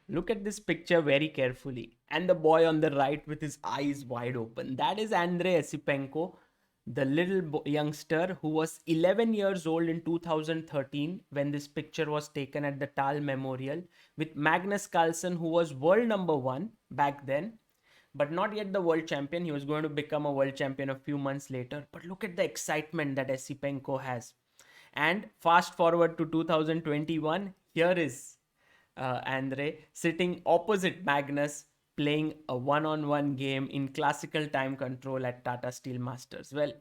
Look at this picture very carefully. And the boy on the right with his eyes wide open. That is Andrey Esipenko, the little youngster who was 11 years old in 2013 when this picture was taken at the Tal Memorial with Magnus Carlsen, who was world number one back then, but not yet the world champion. He was going to become a world champion a few months later. But look at the excitement that Esipenko has. And fast forward to 2021, here is Andre sitting opposite Magnus playing a one-on-one game in classical time control at Tata Steel Masters. Well,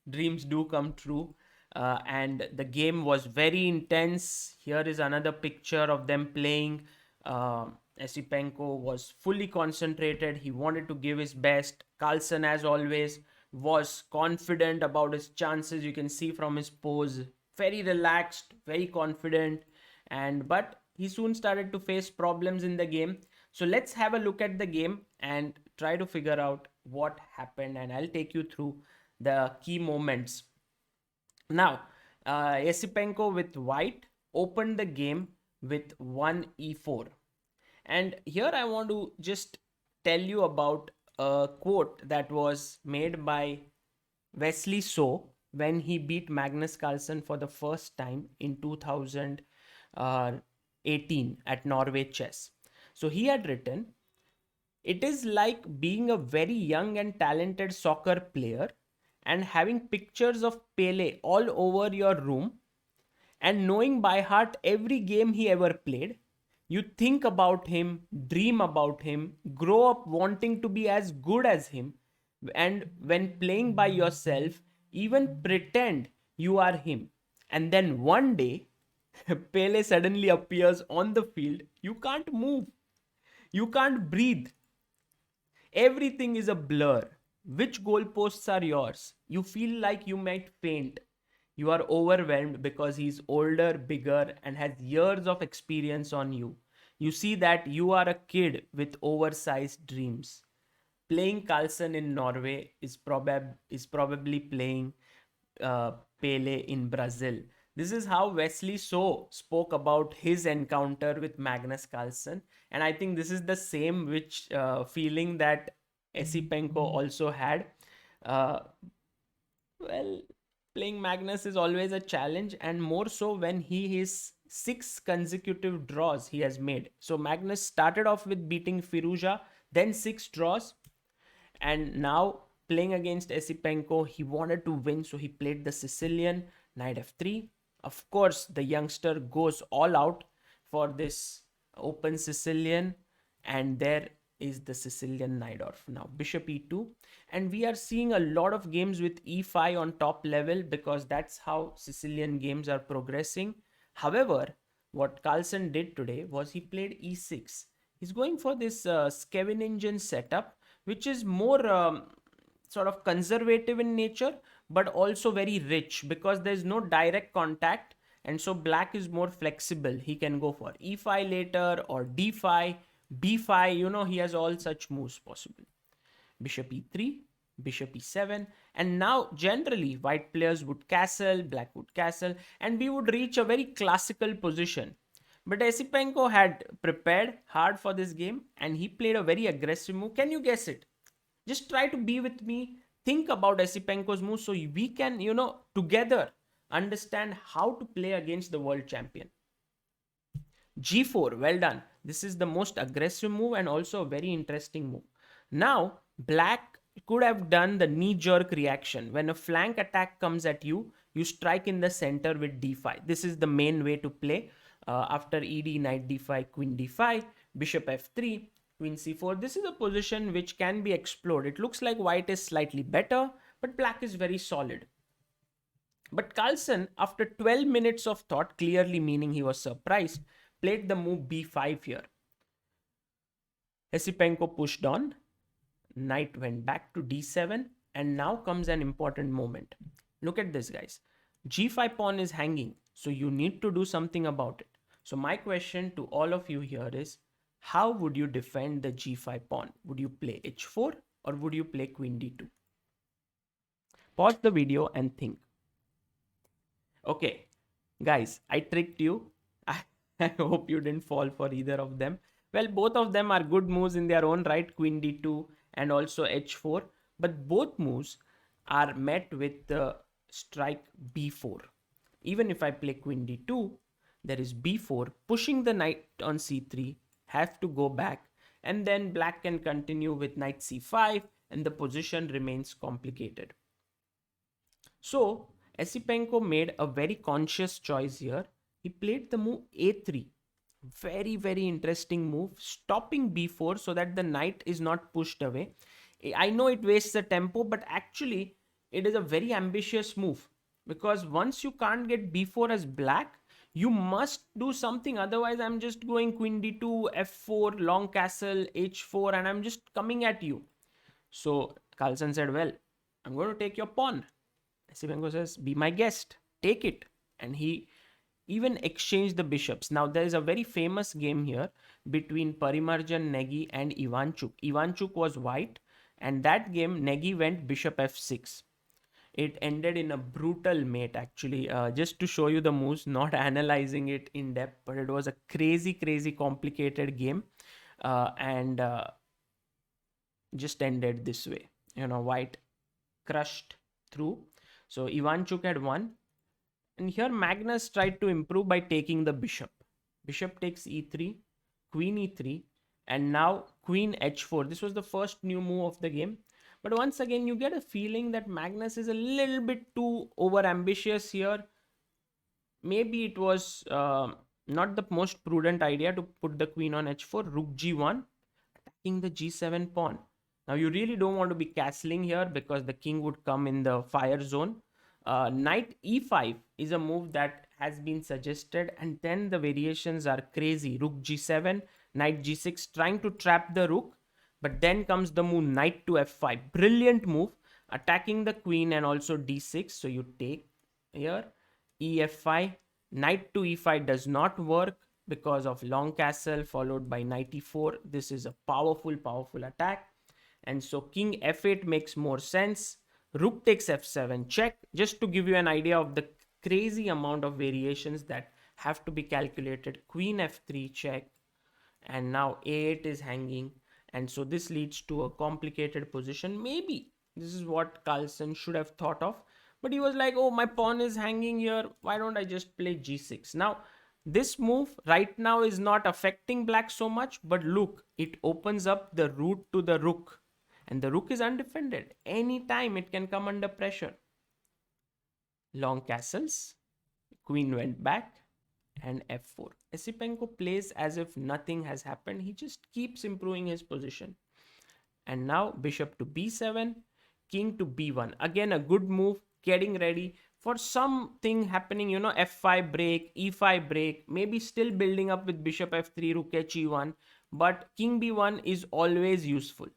dreams do come true. And the game was very intense. Here is another picture of them playing. Esipenko was fully concentrated. He wanted to give his best. Carlsen, as always, was confident about his chances. You can see from his pose, very relaxed, very confident. And but he soon started to face problems in the game. So let's have a look at the game and try to figure out what happened. And I'll take you through the key moments. Now, Esipenko with white opened the game with 1 e4. And here I want to just tell you about a quote that was made by Wesley So when he beat Magnus Carlsen for the first time in 2018 at Norway Chess. So he had written, "It is like being a very young and talented soccer player and having pictures of Pele all over your room and knowing by heart every game he ever played. You think about him, dream about him, grow up wanting to be as good as him, and when playing by yourself, even pretend you are him. And then one day, Pele suddenly appears on the field. You can't move, you can't breathe. Everything is a blur. Which goalposts are yours? You feel like you might faint. You are overwhelmed because he's older, bigger, and has years of experience on you. You see that you are a kid with oversized dreams. Playing Carlsen in Norway is probably playing Pele in Brazil. This is how Wesley So spoke about his encounter with Magnus Carlsen, and I think this is the same which feeling that Esipenko also had. Uh, well, playing Magnus is always a challenge, and more so when he is 6 consecutive draws he has made. So Magnus started off with beating Firuja, then 6 draws, and now playing against Esipenko, he wanted to win, so he played the Sicilian knight f3. Of course, the youngster goes all out for this open Sicilian, and there is the Sicilian knight off. Now bishop e2, and we are seeing a lot of games with e5 on top level because that's how Sicilian games are progressing. However, what Carlsen did today was he played e6. He's going for this Scheveningen setup, which is more sort of conservative in nature but also very rich because there's no direct contact, and so black is more flexible. He can go for e5 later or d5, b5, he has all such moves possible. Bishop e3, bishop e7, and now generally white players would castle, black would castle, and we would reach a very classical position. But Esipenko had prepared hard for this game and he played a very aggressive move. Can you guess it? Just try to be with me. Think about Esipenko's move so we can, together understand how to play against the world champion. G4, well done. This is the most aggressive move and also a very interesting move. Now, black could have done the knee-jerk reaction. When a flank attack comes at you, you strike in the center with d5. This is the main way to play. After ed, knight d5, queen d5, bishop f3, queen c4. This is a position which can be explored. It looks like white is slightly better, but black is very solid. But Carlsen, after 12 minutes of thought, clearly meaning he was surprised, played the move b5 here. Esipenko pushed on, knight went back to d7, and now comes an important moment. Look at this, guys. G5 pawn is hanging, so you need to do something about it. So my question to all of you here is, how would you defend the g5 pawn? Would you play h4 or would you play queen d2? Pause the video and think. Okay, guys, I tricked you. I hope you didn't fall for either of them. Well, both of them are good moves in their own right, queen d2 and also h4. But both moves are met with the strike b4. Even if I play queen d2, there is b4, pushing the knight on c3, have to go back, and then black can continue with knight c5, and the position remains complicated. So, Esipenko made a very conscious choice here. He played the move a3. Very, very interesting move, stopping b4 so that the knight is not pushed away. I know it wastes the tempo, but actually, it is a very ambitious move because once you can't get b4 as black, you must do something. Otherwise, I'm just going queen d2, f4, long castle, h4, and I'm just coming at you. So Carlsen said, well, I'm going to take your pawn. Esipenko says, be my guest, take it. And he even exchanged the bishops. Now, there is a very famous game here between Parimarjan Negi and Ivanchuk. Ivanchuk was white, and that game, Negi went bishop f6. It ended in a brutal mate, actually. Just to show you the moves, not analyzing it in depth, but it was a crazy, crazy complicated game. And just ended this way. White crushed through. So Ivanchuk had won. And here Magnus tried to improve by taking the bishop. Bishop takes e3, queen e3, and now queen h4. This was the first new move of the game. But once again, you get a feeling that Magnus is a little bit too over ambitious here. Maybe it was not the most prudent idea to put the queen on h4, rook g1, attacking the g7 pawn. Now you really don't want to be castling here because the king would come in the fire zone. Knight e5 is a move that has been suggested, and then the variations are crazy. Rook g7, knight g6, trying to trap the rook, but then comes the move knight to f5. Brilliant move, attacking the queen and also d6. So you take here, ef5, knight to e5 does not work because of long castle followed by knight e4. This is a powerful, powerful attack. And so king f8 makes more sense. Rook takes f7 check, just to give you an idea of the crazy amount of variations that have to be calculated. Queen f3 check, and now a8 is hanging, and so this leads to a complicated position. Maybe this is what Carlsen should have thought of, but he was like, oh, my pawn is hanging here, why don't I just play g6? Now this move right now is not affecting black so much, but look, it opens up the route to the rook. And the rook is undefended. Anytime it can come under pressure. Long castles. Queen went back. And f4. Esipenko plays as if nothing has happened. He just keeps improving his position. And now bishop to b7. King to b1. Again, a good move. Getting ready for something happening. F5 break. E5 break. Maybe still building up with bishop f3. Rook he1. But king b1 is always useful.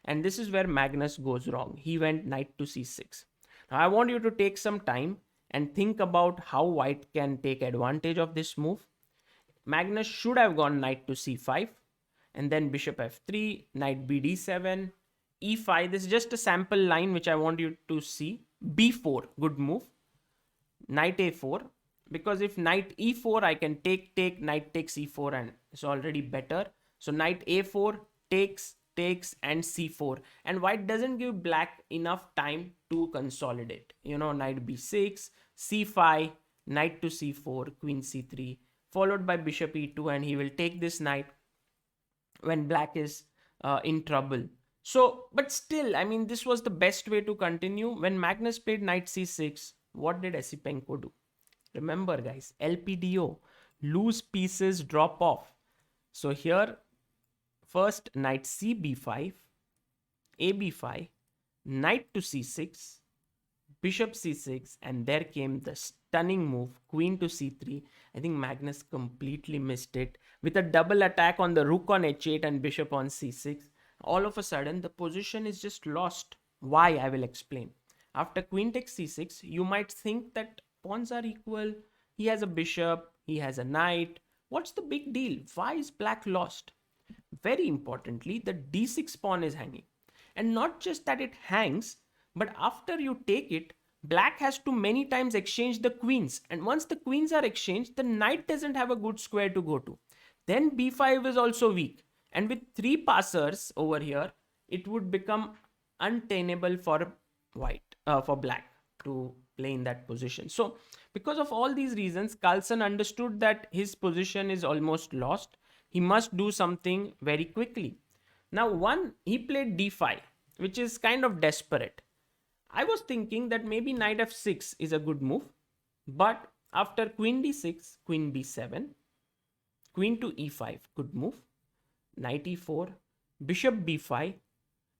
And this is where Magnus goes wrong. He went knight to c6. Now I want you to take some time and think about how white can take advantage of this move. Magnus should have gone knight to c5 and then bishop f3, knight bd7, e5. This is just a sample line which I want you to see. b4, good move. Knight a4, because if knight e4, I can take, knight takes e4 and it's already better. So knight a4 takes and c4, and white doesn't give black enough time to consolidate. Knight b6, c5, knight to c4, queen c3, followed by bishop e2, and he will take this knight when black is in trouble. So, but still, I mean, this was the best way to continue. When Magnus played knight c6, what did Esipenko do? Remember, guys, LPDO, loose pieces drop off. So here, first knight cb5, ab5, knight to c6, bishop c6, and there came the stunning move, queen to c3. I think Magnus completely missed it. With a double attack on the rook on h8 and bishop on c6, all of a sudden the position is just lost. Why? I will explain. After queen takes c6, you might think that pawns are equal. He has a bishop, he has a knight. What's the big deal? Why is black lost? Very importantly, the d6 pawn is hanging. And not just that it hangs, but after you take it, black has to many times exchange the queens. And once the queens are exchanged, the knight doesn't have a good square to go to. Then b5 is also weak. And with 3 passers over here, it would become untenable for for black to play in that position. So because of all these reasons, Carlsen understood that his position is almost lost. He must do something very quickly. Now, he played d5, which is kind of desperate. I was thinking that maybe knight f6 is a good move, but after queen d6, queen b7, queen to e5, good move, knight e4, bishop b5,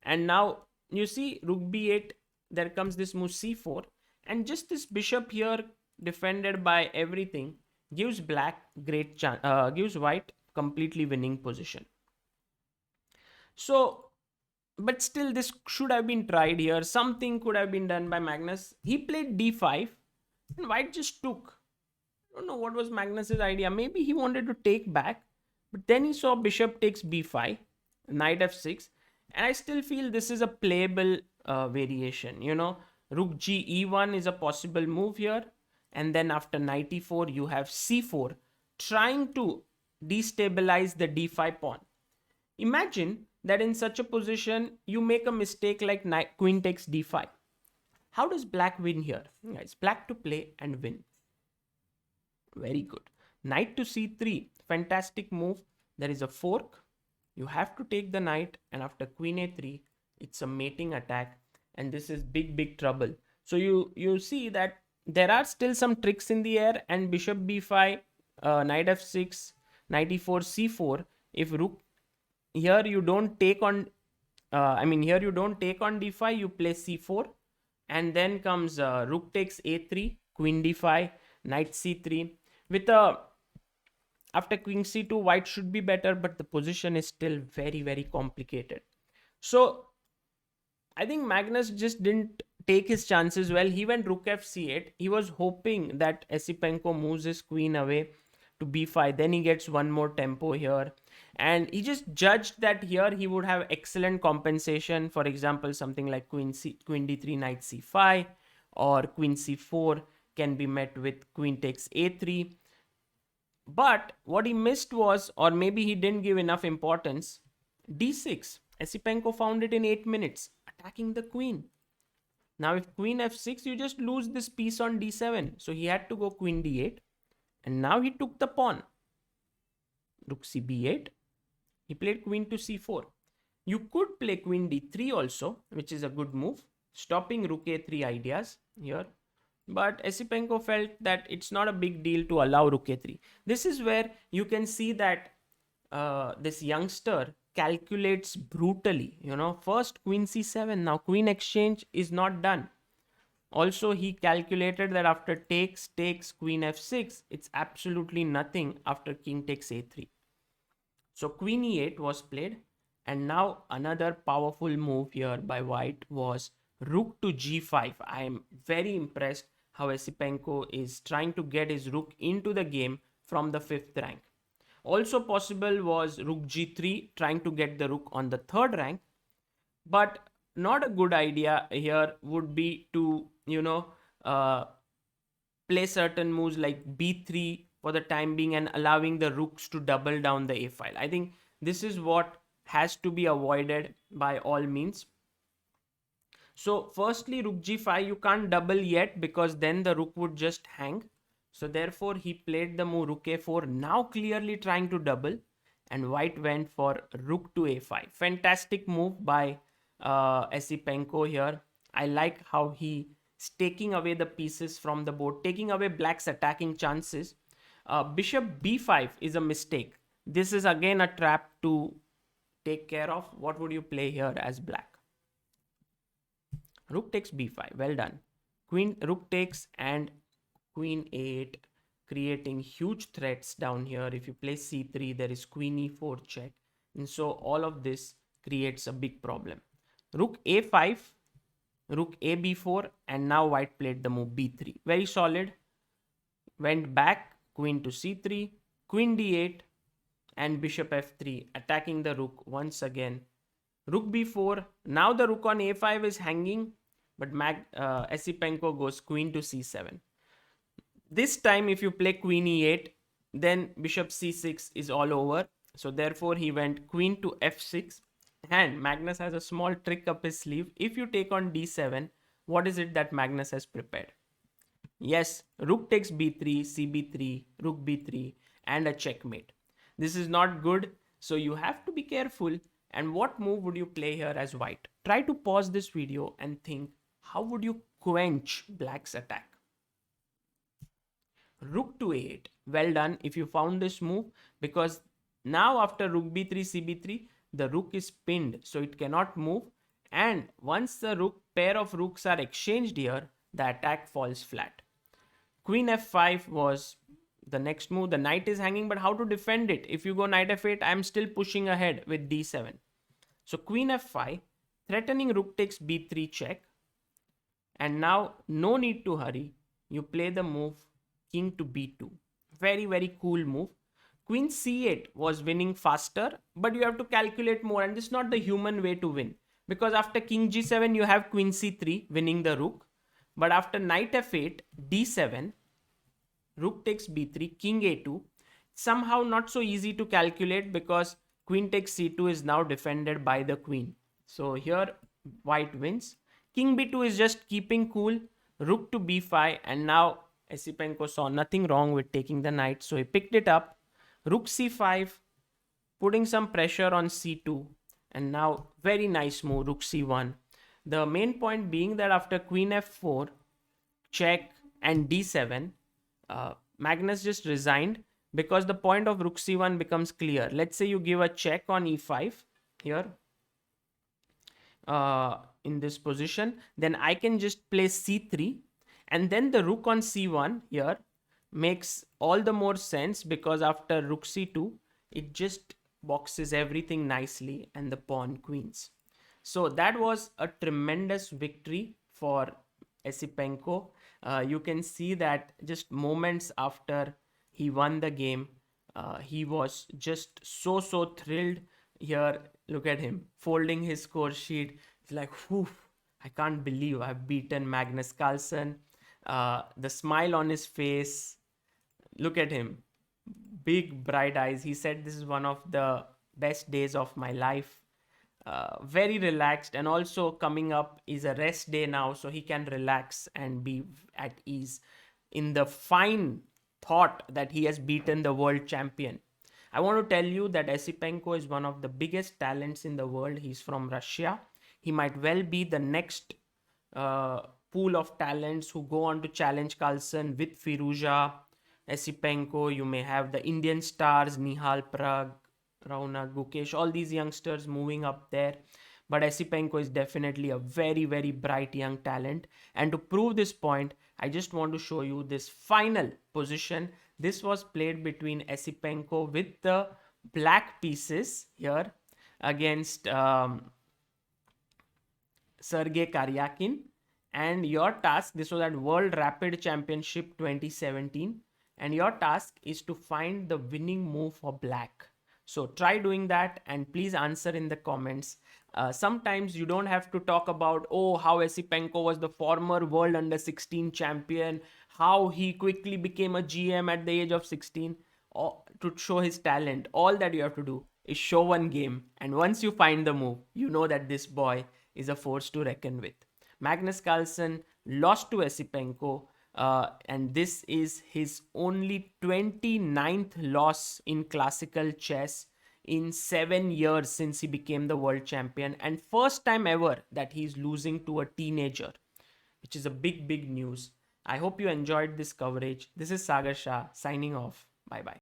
and now you see rook b8, there comes this move c4, and just this bishop here defended by everything gives gives white completely winning position. So, but still this should have been tried here. Something could have been done by Magnus. He played d5 and white just took. I don't know what was Magnus's idea. Maybe he wanted to take back, but then he saw bishop takes b5, knight f6, and I still feel this is a playable variation. Rook g e1 is a possible move here, and then after knight e4 you have c4, trying to destabilize the d5 pawn. Imagine that in such a position you make a mistake like queen takes d5. How does black win here? Guys, black to play and win. Very good. Knight to c3, fantastic move. There is a fork. You have to take the knight, and after queen a3, it's a mating attack, and this is big trouble. So you see that there are still some tricks in the air, and bishop b5, knight f6, knight e4, c4. If rook here you don't take on, here you don't take on d5, you play c4, and then comes rook takes a3, queen d5, knight c3. With after queen c2, white should be better, but the position is still very complicated. So I think Magnus just didn't take his chances well. He went rook f c8. He was hoping that Esipenko moves his queen away to b5. Then he gets one more tempo here. And he just judged that here he would have excellent compensation. For example, something like queen d3, knight c5, or queen c4 can be met with queen takes a3. But what he missed was, or maybe he didn't give enough importance, d6. Esipenko found it in 8 minutes, attacking the queen. Now if queen f6, you just lose this piece on d7. So he had to go queen d8. And now he took the pawn. Rook c b8. He played queen to c4. You could play queen d3 also, which is a good move, stopping rook a3 ideas here. But Esipenko felt that it's not a big deal to allow rook a3. This is where you can see that this youngster calculates brutally. First queen c7, now queen exchange is not done. Also, he calculated that after takes queen f6, it's absolutely nothing after king takes a3. So queen e8 was played, and now another powerful move here by white was rook to g5. I am very impressed how Esipenko is trying to get his rook into the game from the 5th rank. Also possible was rook g3, trying to get the rook on the 3rd rank. But not a good idea here would be to, play certain moves like b3 for the time being and allowing the rooks to double down the a file. I think this is what has to be avoided by all means. So firstly, rook g5, you can't double yet because then the rook would just hang. So therefore, he played the move rook a4, now clearly trying to double, and white went for rook to a5. Fantastic move by Esipenko here. I like how he is taking away the pieces from the board, taking away black's attacking chances. Bishop b5 is a mistake. This is again a trap to take care of. What would you play here as black? Rook takes b5. Well done. Rook takes and queen a8, creating huge threats down here. If you play c3, there is queen e4 check. And so all of this creates a big problem. Rook a5, rook a b4, and now white played the move b3. Very solid. Went back, queen to c3, queen d8, and bishop f3, attacking the rook once again. Rook b4. Now the rook on a5 is hanging, but Esipenko goes queen to c7. This time, if you play queen e8, then bishop c6 is all over. So therefore he went queen to f6. And Magnus has a small trick up his sleeve. If you take on d7, what is it that Magnus has prepared? Yes, rook takes b3, cb3, rook b3, and a checkmate. This is not good, so you have to be careful. And what move would you play here as white? Try to pause this video and think, how would you quench black's attack? Rook to a8. Well done if you found this move, because now after rook b3, cb3, the rook is pinned, so it cannot move. And once the pair of rooks are exchanged here, the attack falls flat. Queen f5 was the next move. The knight is hanging, but how to defend it? If you go knight f8, I'm still pushing ahead with d7. So queen f5, threatening rook takes b3 check. And now no need to hurry. You play the move king to b2. Very, very cool move. Queen c8 was winning faster, but you have to calculate more, and this is not the human way to win. Because after king g7, you have queen c3 winning the rook. But after knight f8, d7, rook takes b3, king a2, somehow not so easy to calculate because queen takes c2 is now defended by the queen. So here white wins. King b2 is just keeping cool, rook to b5, and now Esipenko saw nothing wrong with taking the knight, so he picked it up. Rook c5, putting some pressure on c2, and now very nice move, rook c1. The main point being that after queen f4, check, and d7, Magnus just resigned because the point of rook c1 becomes clear. Let's say you give a check on e5 here in this position, then I can just play c3, and then the rook on c1 here makes all the more sense because after rook c2, it just boxes everything nicely and the pawn queens. So that was a tremendous victory for Esipenko. You can see that just moments after he won the game, he was just so thrilled. Here, look at him folding his score sheet. It's like, whew, I can't believe I've beaten Magnus Carlsen. The smile on his face, look at him, big bright eyes. He said this is one of the best days of my life. Very relaxed, and also coming up is a rest day now, so he can relax and be at ease in the fine thought that he has beaten the world champion. I want to tell you that Esipenko is one of the biggest talents in the world. He's from Russia. He might well be the next pool of talents who go on to challenge Carlsen with Firuza, Esipenko. You may have the Indian stars, Nihal Prag, Raunak, Gukesh, all these youngsters moving up there. But Esipenko is definitely a very, very bright young talent. And to prove this point, I just want to show you this final position. This was played between Esipenko with the black pieces here against Sergei Karyakin. And your task, this was at World Rapid Championship 2017. And your task is to find the winning move for black. So try doing that and please answer in the comments. Sometimes you don't have to talk about, oh, how Esipenko was the former world under 16 champion, how he quickly became a GM at the age of 16, or to show his talent. All that you have to do is show one game. And once you find the move, you know that this boy is a force to reckon with. Magnus Carlsen lost to Esipenko. And this is his only 29th loss in classical chess in 7 years since he became the world champion, and first time ever that he's losing to a teenager, which is a big news. I hope you enjoyed this coverage. This is Sagar Shah signing off. Bye bye.